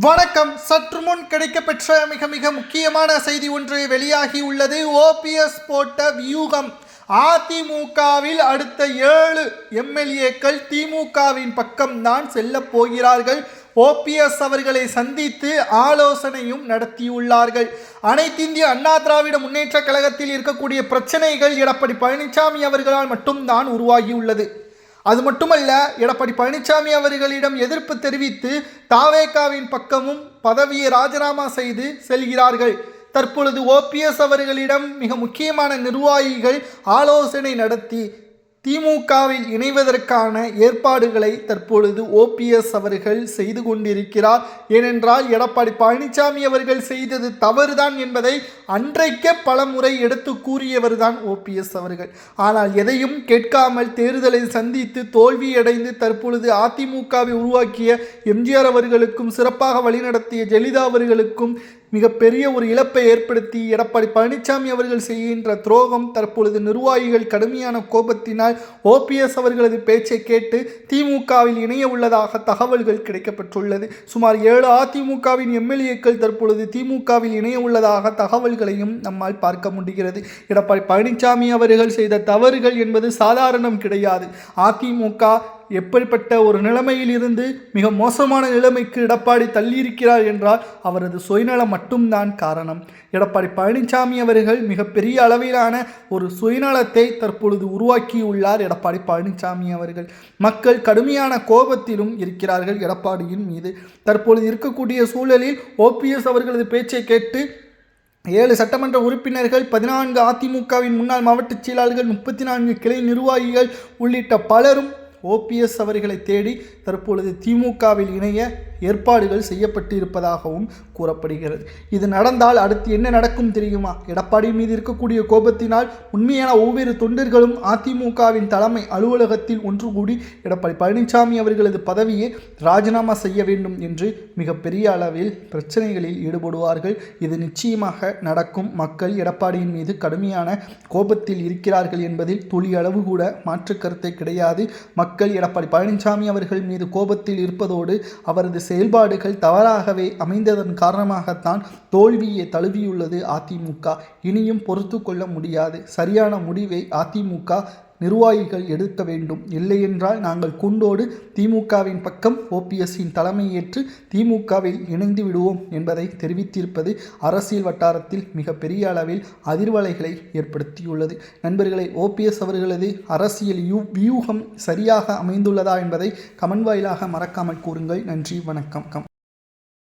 வணக்கம். சற்று முன் கிடைக்கப்பெற்ற மிக மிக முக்கியமான செய்தி ஒன்று வெளியாகி உள்ளது. ஓபிஎஸ் போட்ட வியூகம். அதிமுகவில் அடுத்த 7 எம்எல்ஏக்கள் திமுகவின் பக்கம் தான் செல்ல போகிறார்கள். ஓபிஎஸ் அவர்களை சந்தித்து ஆலோசனையும் நடத்தியுள்ளார்கள். அனைத்து இந்திய அண்ணா திராவிட முன்னேற்ற கழகத்தில் இருக்கக்கூடிய பிரச்சனைகள் எடப்பாடி பழனிசாமி அவர்களால் மட்டும்தான் உருவாகியுள்ளது. அது மட்டுமல்ல, எடப்பாடி பழனிசாமி அவர்களிடம் எதிர்ப்பு தெரிவித்து தாவேகாவின் பக்கமும் பதவியை ராஜினாமா செய்து செல்கிறார்கள். தற்பொழுது ஓபிஎஸ் அவர்களிடம் மிக முக்கியமான நிர்வாகிகள் ஆலோசனை நடத்தி திமுகவில் இணைவதற்கான ஏற்பாடுகளை தற்பொழுது ஓபிஎஸ் அவர்கள் செய்து கொண்டிருக்கிறார். ஏனென்றால் எடப்பாடி பழனிசாமி அவர்கள் செய்தது தவறுதான் என்பதை அன்றைக்கே பல முறை எடுத்து கூறியவர்தான் ஓபிஎஸ் அவர்கள். ஆனால் எதையும் கேட்காமல் தேர்தலை சந்தித்து தோல்வியடைந்து தற்பொழுது அதிமுகவை உருவாக்கிய எம்ஜிஆர் அவர்களுக்கும் சிறப்பாக வழிநடத்திய ஜெயலலிதா அவர்களுக்கும் மிகப்பெரிய ஒரு இழப்பை ஏற்படுத்தி எடப்பாடி பழனிசாமி அவர்கள் செய்கின்ற துரோகம் தற்பொழுது நிர்வாகிகள் கடுமையான கோபத்தினால் ஓபிஎஸ் அவர்களது பேச்சை கேட்டு திமுகவில் இணைய உள்ளதாக தகவல்கள் கிடைக்கப்பெற்றுள்ளது. சுமார் 7 அதிமுகவின் எம்எல்ஏக்கள் தற்பொழுது திமுகவில் இணைய உள்ளதாக தகவல்களையும் நம்மால் பார்க்க முடிகிறது. எடப்பாடி பழனிசாமி அவர்கள் செய்த தவறுகள் என்பது சாதாரணம் கிடையாது. அதிமுக எப்படிப்பட்ட ஒரு நிலைமையில் இருந்து மிக மோசமான நிலைமைக்கு எடப்பாடி தள்ளியிருக்கிறார் என்றால் அவரது சுயநலம் மட்டும்தான் காரணம். எடப்பாடி பழனிசாமி அவர்கள் மிகப்பெரிய அளவிலான ஒரு சுயநலத்தை தற்பொழுது உருவாக்கியுள்ளார். எடப்பாடி பழனிசாமி அவர்கள் மக்கள் கடுமையான கோபத்திலும் இருக்கிறார்கள் எடப்பாடியின் மீது. தற்பொழுது இருக்கக்கூடிய சூழலில் ஓபிஎஸ் அவர்களது பேச்சை கேட்டு 7 சட்டமன்ற உறுப்பினர்கள், 14 அதிமுகவின் முன்னாள் மாவட்ட செயலாளர்கள், 34 கிளை நிர்வாகிகள் உள்ளிட்ட பலரும் ஓபிஎஸ் அவர்களை தேடி தற்பொழுது திமுகவில் இணைய ஏற்பாடுகள் செய்யப்பட்டிருப்பதாகவும் கூறப்படுகிறது. இது நடந்தால் அடுத்து என்ன நடக்கும் தெரியுமா? எடப்பாடி மீது இருக்கக்கூடிய கோபத்தினால் உண்மையான ஒவ்வொரு தொண்டர்களும் அதிமுகவின் தலைமை அலுவலகத்தில் ஒன்று கூடி எடப்பாடி பழனிசாமி அவர்களது பதவியை ராஜினாமா செய்ய வேண்டும் என்று மிகப்பெரிய அளவில் பிரச்சனைகளில் ஈடுபடுவார்கள். இது நிச்சயமாக நடக்கும். மக்கள் எடப்பாடியின் மீது கடுமையான கோபத்தில் இருக்கிறார்கள் என்பதில் துளி அளவு கூட மாற்று கருத்தை கிடையாது. மக்கள் எடப்பாடி பழனிசாமி அவர்கள் மீது கோபத்தில் இருப்பதோடு அவரது செயல்பாடுகள் தவறாகவே அமைந்ததன் காரணமாகத்தான் தோல்வியை தழுவியுள்ளது அதிமுக. இனியும் பொறுத்து கொள்ள முடியாது. சரியான முடிவை அதிமுக நிர்வாகிகள் எடுக்க வேண்டும். இல்லையென்றால் நாங்கள் குண்டோடு திமுகவின் பக்கம் ஓபிஎஸ்ஸின் தலைமையேற்று திமுகவில் இணைந்து விடுவோம் என்பதை தெரிவித்திருப்பது அரசியல் வட்டாரத்தில் மிகப்பெரிய அளவில் அதிர்வலைகளை ஏற்படுத்தியுள்ளது. நண்பர்களை, ஓபிஎஸ் அவர்களது அரசியல் வியூகம் சரியாக அமைந்துள்ளதா என்பதை கமெண்ட் வாயிலாக மறக்காமல் கூறுங்கள். நன்றி, வணக்கம்.